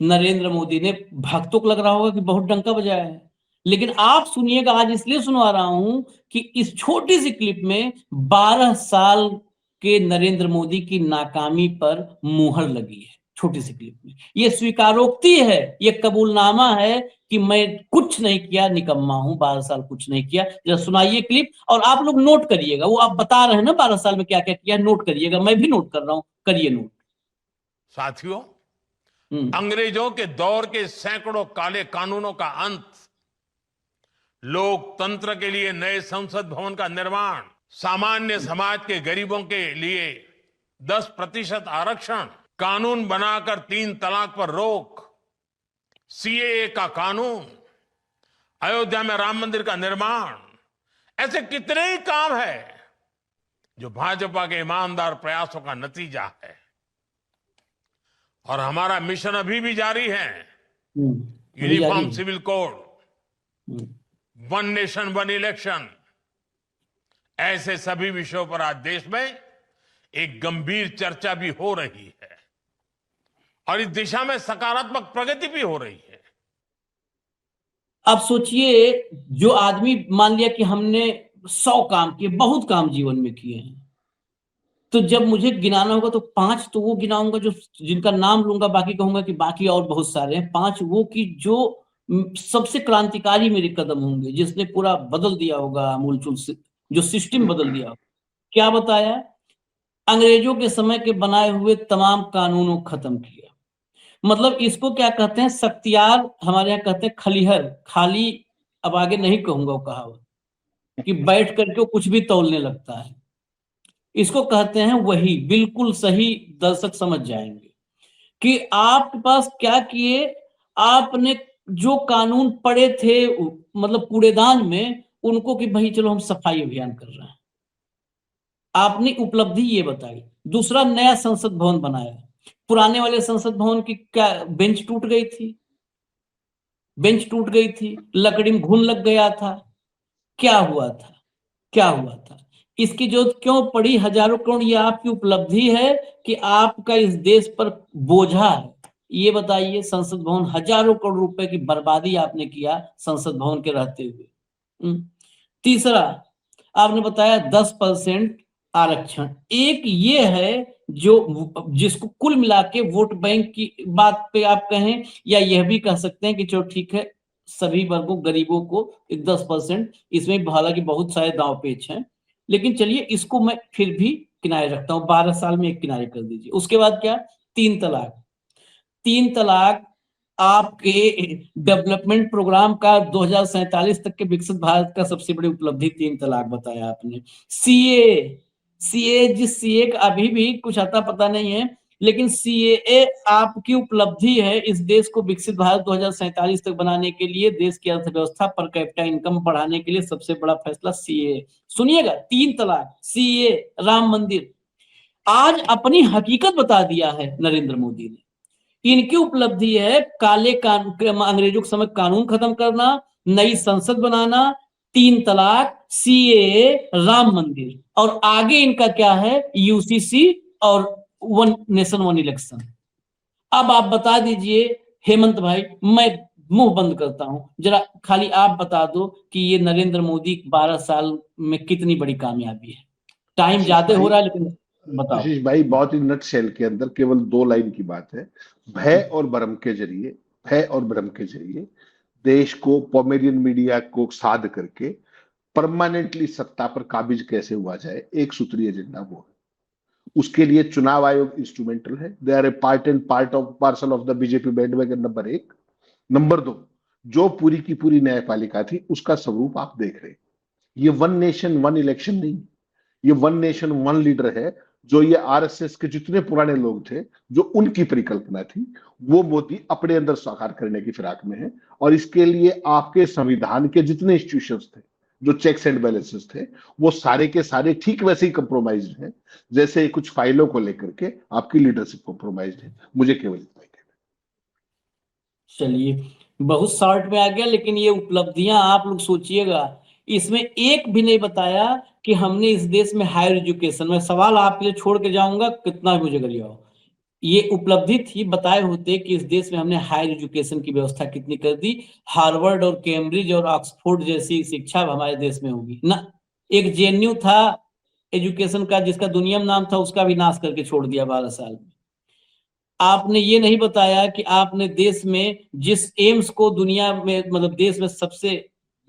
नरेंद्र मोदी ने, भक्तों को लग रहा होगा कि बहुत डंका बजाया है, लेकिन आप सुनिएगा, आज इसलिए सुनवा रहा हूं कि इस छोटी सी क्लिप में 12 साल के नरेंद्र मोदी की नाकामी पर मुहर लगी है। छोटी सी क्लिप में ये स्वीकारोक्ति है, ये कबूलनामा है कि मैं कुछ नहीं किया, निकम्मा हूं, 12 साल कुछ नहीं किया। जरा सुनाइए क्लिप, और आप लोग नोट करिएगा, वो आप बता रहे हैं ना 12 साल में क्या क्या किया, नोट करिएगा, मैं भी नोट कर रहा हूं, करिए नोट। साथियों, अंग्रेजों के दौर के सैकड़ों काले कानूनों का अंत, लोकतंत्र के लिए नए संसद भवन का निर्माण, सामान्य समाज के गरीबों के लिए 10% आरक्षण, कानून बनाकर 3 तलाक पर रोक, सीएए का कानून, अयोध्या में राम मंदिर का निर्माण, ऐसे कितने ही काम है जो भाजपा के ईमानदार प्रयासों का नतीजा है। और हमारा मिशन अभी भी जारी है। Uniform civil code, 1 nation 1 election, ऐसे सभी विषयों पर आज देश में एक गंभीर चर्चा भी हो रही है और इस दिशा में सकारात्मक प्रगति भी हो रही है। अब सोचिए, जो आदमी, मान लिया कि हमने 100 काम किए, बहुत काम जीवन में किए हैं, तो जब मुझे गिनाना होगा तो 5 तो वो गिनाऊंगा जो, जिनका नाम लूंगा, बाकी कहूंगा कि बाकी और बहुत सारे हैं। 5 वो की जो सबसे क्रांतिकारी मेरे कदम होंगे, जिसने पूरा बदल दिया होगा, आमूलचूल से जो सिस्टम बदल दिया होगा। क्या बताया? अंग्रेजों के समय के बनाए हुए तमाम कानूनों को खत्म किया। मतलब इसको क्या कहते हैं, सख्तियार, हमारे यहाँ कहते हैं खलिहर, खाली, अब आगे नहीं कहूंगा वो कहावत, कि बैठ करके कुछ भी तौलने लगता है, इसको कहते हैं वही। बिल्कुल सही, दर्शक समझ जाएंगे कि आपके पास क्या किए। आपने जो कानून पड़े थे, मतलब कूड़ेदान में, उनको कि भाई चलो हम सफाई अभियान कर रहे हैं, आपने उपलब्धि ये बताई। दूसरा, नया संसद भवन बनाया। पुराने वाले संसद भवन की क्या बेंच टूट गई थी, बेंच टूट गई थी, लकड़ी में घुन लग गया था। क्या हुआ था, क्या हुआ था? इसकी जरूरत क्यों पड़ी? हजारों करोड़, ये आपकी उपलब्धि है कि आपका इस देश पर बोझा है। ये बताइए, संसद भवन, हजारों करोड़ रुपए की बर्बादी आपने किया संसद भवन के रहते हुए। तीसरा, आपने बताया 10% आरक्षण। एक ये है जो, जिसको कुल मिला के वोट बैंक की बात पे आप कहें, या यह भी कह सकते हैं कि चलो ठीक है, सभी वर्गों, गरीबों को 10%, इसमें हालांकि बहुत सारे दांव पेच हैं, लेकिन चलिए इसको मैं फिर भी किनारे रखता हूं, 12 साल में एक किनारे कर दीजिए। उसके बाद क्या? 3 तलाक। 3 तलाक आपके डेवलपमेंट प्रोग्राम का 2047 तक के विकसित भारत का सबसे बड़ी उपलब्धि 3 तलाक बताया आपने। सीए, जिस सीए का अभी भी कुछ आता पता नहीं है, लेकिन सीएए आपकी उपलब्धि है इस देश को विकसित भारत 2047 तक बनाने के लिए, देश की अर्थव्यवस्था, पर कैपिटा इनकम बढ़ाने के लिए सबसे बड़ा फैसला सीएए। सुनिएगा, 3 तलाक, सीएए, राम मंदिर, आज अपनी हकीकत बता दिया है नरेंद्र मोदी ने। इनकी उपलब्धि है काले कानून, अंग्रेजों के समय कानून खत्म करना, नई संसद बनाना, 3 तलाक, सीएए, राम मंदिर, और आगे इनका क्या है? यूसीसी और 1 नेशन 1 इलेक्शन। अब आप बता दीजिए हेमंत भाई, मैं मुंह बंद करता हूं, जरा खाली आप बता दो कि ये नरेंद्र मोदी 12 साल में कितनी बड़ी कामयाबी है। टाइम ज्यादा हो रहा है, लेकिन बताओ। आशीष भाई, बहुत ही नट शेल के अंदर केवल 2 लाइन की बात है। भय और भ्रम के जरिए, भय और भ्रम के जरिए देश को पोमेरियन मीडिया को साध करके परमानेंटली सत्ता पर काबिज कैसे हुआ जाए, एक सूत्रीय एजेंडा वो है। उसके लिए चुनाव आयोग इंस्ट्रूमेंटल है। They are a part and part of parcel of the BJP bandwagon, number 1। Number 2, जो पूरी की पूरी न्यायपालिका थी उसका स्वरूप आप देख रहे हैं। ये वन नेशन वन इलेक्शन नहीं, ये वन नेशन वन लीडर है। जो ये आरएसएस के जितने पुराने लोग थे, जो उनकी परिकल्पना थी, वो मोदी अपने अंदर साकार करने की फिराक में है। और इसके लिए आपके संविधान के जितने इंस्टीट्यूशंस थे, जो चेक्स एंड बैलेंसेस थे, वो सारे के सारे ठीक वैसे ही कंप्रोमाइज्ड हैं जैसे कुछ फाइलों को लेकर के आपकी लीडरशिप कंप्रोमाइज्ड है। मुझे केवल इतना ही कहना है। चलिए, बहुत शॉर्ट में आ गया, लेकिन ये उपलब्धियां आप लोग सोचिएगा, इसमें एक भी नहीं बताया कि हमने इस देश में हायर एजुकेशन, मैं सवाल आपके लिए छोड़ के जाऊंगा, कितना भी मुझे करिए, ये उपलब्धि थी, बताए होते कि इस देश में हमने हायर एजुकेशन की व्यवस्था कितनी कर दी। हार्वर्ड और कैम्ब्रिज और ऑक्सफोर्ड जैसी शिक्षा हमारे देश में होगी ना। एक जेएनयू था एजुकेशन का, जिसका दुनिया में नाम था, उसका भी नाश करके छोड़ दिया 12 साल में। आपने ये नहीं बताया कि आपने देश में जिस एम्स को दुनिया में, मतलब देश में सबसे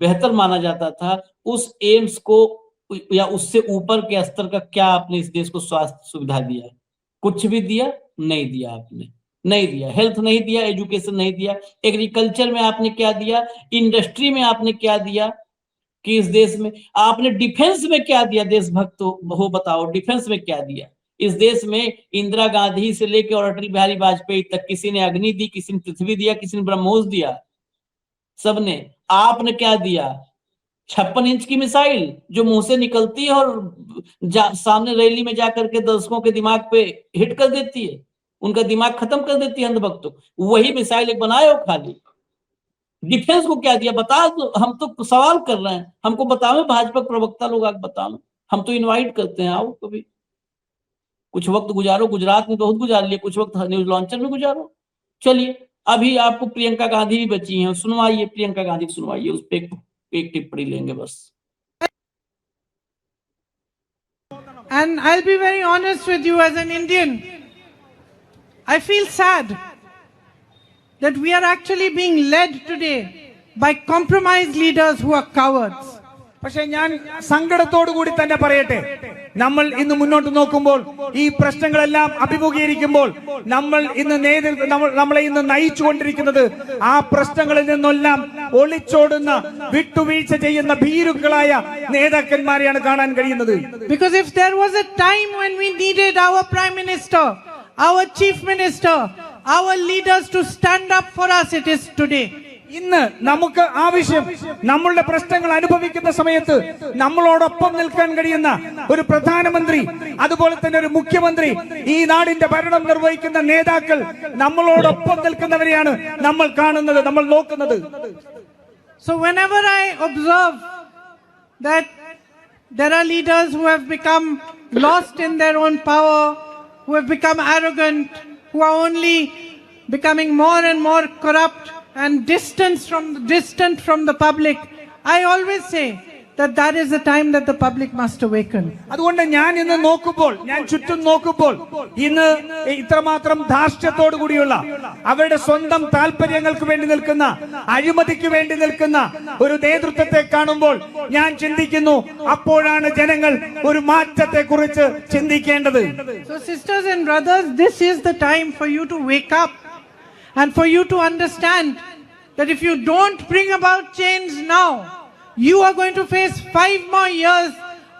बेहतर माना जाता था, उस एम्स को या उससे ऊपर के स्तर का क्या आपने इस देश को स्वास्थ्य सुविधा दिया? कुछ भी दिया नहीं दिया आपने, नहीं दिया। हेल्थ नहीं दिया, एजुकेशन नहीं दिया, एग्रीकल्चर में आपने क्या दिया, इंडस्ट्री में आपने क्या दिया कि इस देश में आपने डिफेंस में क्या दिया? देशभक्त हो बताओ, डिफेंस में क्या दिया? इस देश में इंदिरा गांधी से लेकर और अटल बिहारी वाजपेयी तक किसी ने अग्नि दी, किसी ने पृथ्वी दिया, किसी ने ब्रह्मोस दिया, सबने। आपने क्या दिया? 56 इंच की मिसाइल जो मुंह से निकलती है और सामने रैली में जाकर के दर्शकों के दिमाग पे हिट कर देती है, उनका दिमाग खत्म कर देती है अंधभक्तों। वही मिसाइल एक बनाए हो खाली। डिफेंस को क्या दिया बता दो, हम तो सवाल कर रहे हैं, हमको बताओ। भाजपा प्रवक्ता लोग आगे बताओ, हम तो इनवाइट करते हैं, आओ कभी कुछ वक्त गुजारो। गुजरात में बहुत गुजार लिए, कुछ वक्त न्यूज लॉन्चर में गुजारो। चलिए, अभी आपको प्रियंका गांधी भी बची हैं, सुनवाइए, प्रियंका गांधी को सुनवाइए, उस पर एक टिप्पणी लेंगे बस। And I'll be very honest with you, as an Indian, I feel sad that we are actually being led today by compromised leaders who are cowards. പക്ഷെ ഞാൻ സങ്കടത്തോടു കൂടി തന്നെ പറയട്ടെ, നമ്മൾ ഇന്ന് മുന്നോട്ട് നോക്കുമ്പോൾ, ഈ പ്രശ്നങ്ങളെല്ലാം അഭിമുഖീകരിക്കുമ്പോൾ, നമ്മളെ ഇന്ന് നയിച്ചുകൊണ്ടിരിക്കുന്നത് ആ പ്രശ്നങ്ങളിൽ നിന്നെല്ലാം ഒളിച്ചോടുന്ന, വിട്ടുവീഴ്ച ചെയ്യുന്ന ഭീരുക്കളായ നേതാക്കന്മാരെയാണ് കാണാൻ കഴിയുന്നത്. Because if there was a time when we needed our Prime Minister, our Chief Minister, our leaders to stand up for us, it is today. ഇന്ന് നമുക്ക് ആവശ്യം, നമ്മളുടെ പ്രശ്നങ്ങൾ അനുഭവിക്കുന്ന സമയത്ത് നമ്മളോടൊപ്പം നിൽക്കാൻ കഴിയുന്ന ഒരു പ്രധാനമന്ത്രി, അതുപോലെ തന്നെ ഒരു മുഖ്യമന്ത്രി, ഈ നാടിന്റെ ഭരണം നിർവഹിക്കുന്ന നേതാക്കൾ നമ്മളോടൊപ്പം നിൽക്കുന്നവരെയാണ് നമ്മൾ കാണുന്നത്, നമ്മൾ നോക്കുന്നത്. So whenever I observe that there are leaders who have become lost in their own power, who have become arrogant, who are only becoming more and more corrupt and distant from the public, I always say that is the time that the public must awaken. അതുകൊണ്ട് ഞാൻ ഇന്ന് നോക്കുമ്പോൾ, ഞാൻ ചുറ്റും നോക്കുമ്പോൾ, ഇന്ന് ഇത്രമാത്രം ധാർഷ്ട്യത്തോടു കൂടിയുള്ള, അവരുടെ സ്വന്തം താല്പര്യങ്ങൾക്ക് വേണ്ടി നിൽക്കുന്ന, അഴിമതിക്ക് വേണ്ടി നിൽക്കുന്ന ഒരു നേതൃത്വത്തെ കാണുമ്പോൾ ഞാൻ ചിന്തിക്കുന്നു, അപ്പോഴാണ് ജനങ്ങൾ ഒരു മാറ്റത്തെ കുറിച്ച് ചിന്തിക്കേണ്ടത്. So sisters and brothers, this is the time for you to wake up and for you to understand that if you don't bring about change now, you are going to face 5 more years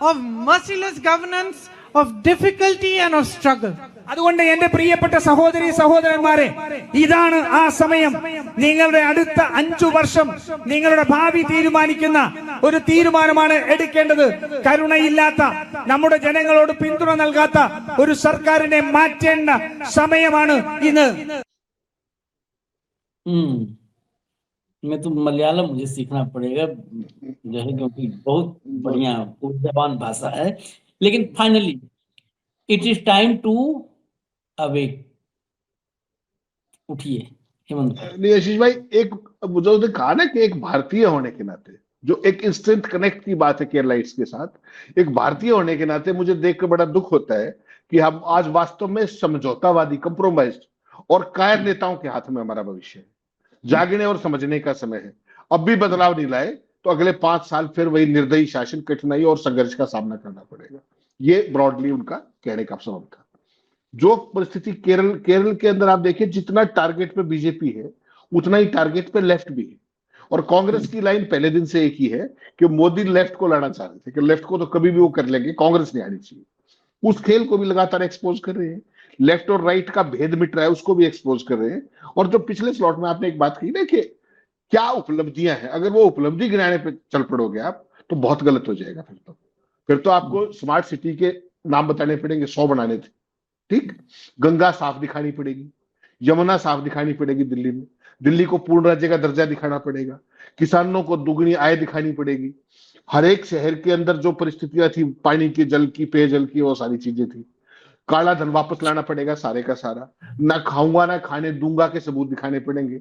of merciless governance, of difficulty and of struggle. അതുകൊണ്ട് എന്റെ പ്രിയപ്പെട്ട സഹോദരി സഹോദരന്മാരെ, ഇതാണ് ആ സമയം. നിങ്ങളുടെ അടുത്ത 5 വർഷം നിങ്ങളുടെ ഭാവി തീരുമാനിക്കുന്ന ഒരു തീരുമാനമാണ് എടുക്കേണ്ടത്. കരുണയില്ലാത്ത, നമ്മുടെ ജനങ്ങളോട് പിന്തുണ നൽകാത്ത ഒരു സർക്കാരിനെ മാറ്റേണ്ട സമയമാണ് ഇന്ന്. मैं तो मलयालम मुझे सीखना पड़ेगा जो है, क्योंकि बहुत बढ़िया जबान भाषा है। लेकिन finally it is time to awake. उठिए हेमंत। नहीं आशीष भाई, एक जो उसने कहा ना कि एक भारतीय होने के नाते, जो एक इंस्टेंट कनेक्ट की बात है केरलाइट्स के साथ, एक भारतीय होने के नाते मुझे देख कर बड़ा दुख होता है कि हम आज वास्तव में समझौतावादी, कंप्रोमाइज्ड और कायर नेताओं के हाथ में हमारा भविष्य है। जागने और समझने का समय है। अब भी बदलाव नहीं लाए तो अगले 5 साल फिर वही निर्दयी शासन, कठिनाई और संघर्ष का सामना करना पड़ेगा। ये ब्रॉडली उनका कहने का सबब था। जो परिस्थिति केरल के अंदर आप देखिए, जितना टारगेट पे बीजेपी है उतना ही टारगेट पे लेफ्ट भी है। और कांग्रेस की लाइन पहले दिन से एक ही है कि मोदी लेफ्ट को लड़ना चाह रहे थे कि लेफ्ट को तो कभी भी वो कर लेंगे, कांग्रेस नहीं आनी चाहिए। उस खेल को भी लगातार एक्सपोज कर रहे हैं। लेफ्ट और राइट का भेद मिट रहा है, उसको भी एक्सपोज कर रहे हैं। और जो पिछले स्लॉट में आपने एक बात कही ना कि क्या उपलब्धियां हैं, अगर वो उपलब्धि गिनाने पे चल पड़ोगे आप तो बहुत गलत हो जाएगा। फिर तो आपको स्मार्ट सिटी के नाम बताने पड़ेंगे, 100 बनाने थे, ठीक। गंगा साफ दिखानी पड़ेगी, यमुना साफ दिखानी पड़ेगी दिल्ली में, दिल्ली को पूर्ण राज्य का दर्जा दिखाना पड़ेगा, किसानों को दुगनी आय दिखानी पड़ेगी। हर एक शहर के अंदर जो परिस्थितियां थी, पानी की, जल की, पेयजल की, वो सारी चीजें थी। काला धन वापस लाना पड़ेगा सारे का सारा। ना खाऊंगा ना खाने दूंगा के सबूत दिखाने पड़ेंगे।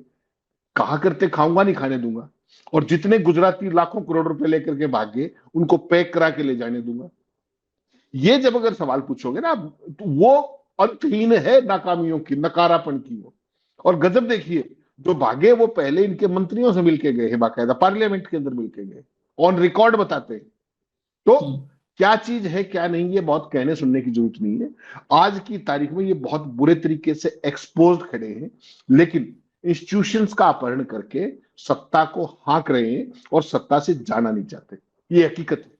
कहा करते खाऊंगा नहीं खाने दूंगा। और जितने गुजराती लाखों करोड़ रुपए लेकर के भाग गए उनको पैक करा के ले जाने दूंगा। ये जब अगर सवाल पूछोगे ना तो वो अंतहीन है नाकामियों की, नकारापन की वो। और गजब देखिए, जो भागे वो पहले इनके मंत्रियों से मिलके गए हैं, बाकायदा पार्लियामेंट के अंदर मिलके गए, ऑन रिकॉर्ड बताते हैं। तो क्या चीज है क्या नहीं, ये बहुत कहने सुनने की जरूरत नहीं है। आज की तारीख में ये बहुत बुरे तरीके से एक्सपोज खड़े हैं, लेकिन इंस्टीट्यूशंस का अपहरण करके सत्ता को हाँक रहे हैं और सत्ता से जाना नहीं चाहते। ये हकीकत है।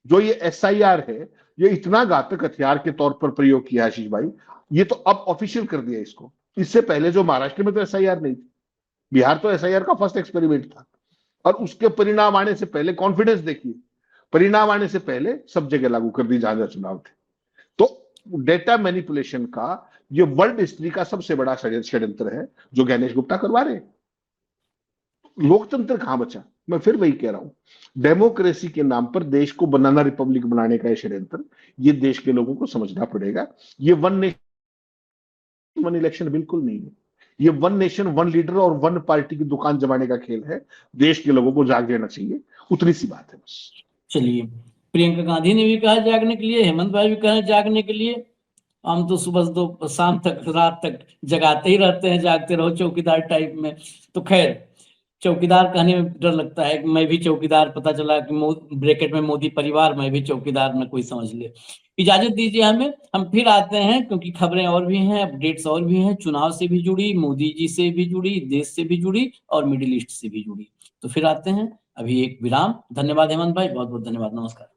जो ये SIR है, ये इतना घातक हथियार के तौर पर प्रयोग किया आशीष भाई, ये तो अब ऑफिशियल कर दिया इसको। इससे पहले जो महाराष्ट्र में तो SIR नहीं थी, बिहार तो SIR का फर्स्ट एक्सपेरिमेंट था। और उसके परिणाम आने से पहले, कॉन्फिडेंस देखिए, परिणाम आने से पहले सब जगह लागू कर दी जहां जहां चुनाव थे। तो डेटा मैनिपुलेशन का ये वर्ल्ड हिस्ट्री का सबसे बड़ा षड्यंत्र है जो गणेश गुप्ता करवा रहे हैं। लोकतंत्र कहां बचा? मैं फिर वही कह रहा हूं, डेमोक्रेसी के नाम पर देश को बनाना रिपब्लिक बनाने का षड्यंत्र, ये देश के लोगों को समझना पड़ेगा। ये वन नेशन वन इलेक्शन बिल्कुल नहीं है। ये वन नेशन वन लीडर और वन पार्टी की दुकान जमाने का खेल है। देश के लोगों को जाग जाना चाहिए, उतनी सी बात है बस। चलिए, प्रियंका गांधी ने भी कहा जागने के लिए, हेमंत भाई भी कहा जागने के लिए। हम तो सुबह से तो शाम तक, रात तक जगाते ही रहते हैं, जागते रहो चौकीदार टाइप में। तो खैर, चौकीदार कहने में डर लगता है कि मैं भी चौकीदार, पता चला कि ब्रैकेट में मोदी परिवार, मैं भी चौकीदार, न कोई समझ ले। इजाजत दीजिए हमें, हम फिर आते हैं क्योंकि खबरें और भी हैं, अपडेट्स और भी हैं, चुनाव से भी जुड़ी, मोदी जी से भी जुड़ी, देश से भी जुड़ी और मिडिल ईस्ट से भी जुड़ी। तो फिर आते हैं, अभी एक विराम। धन्यवाद हेमंत भाई, बहुत बहुत धन्यवाद, नमस्कार।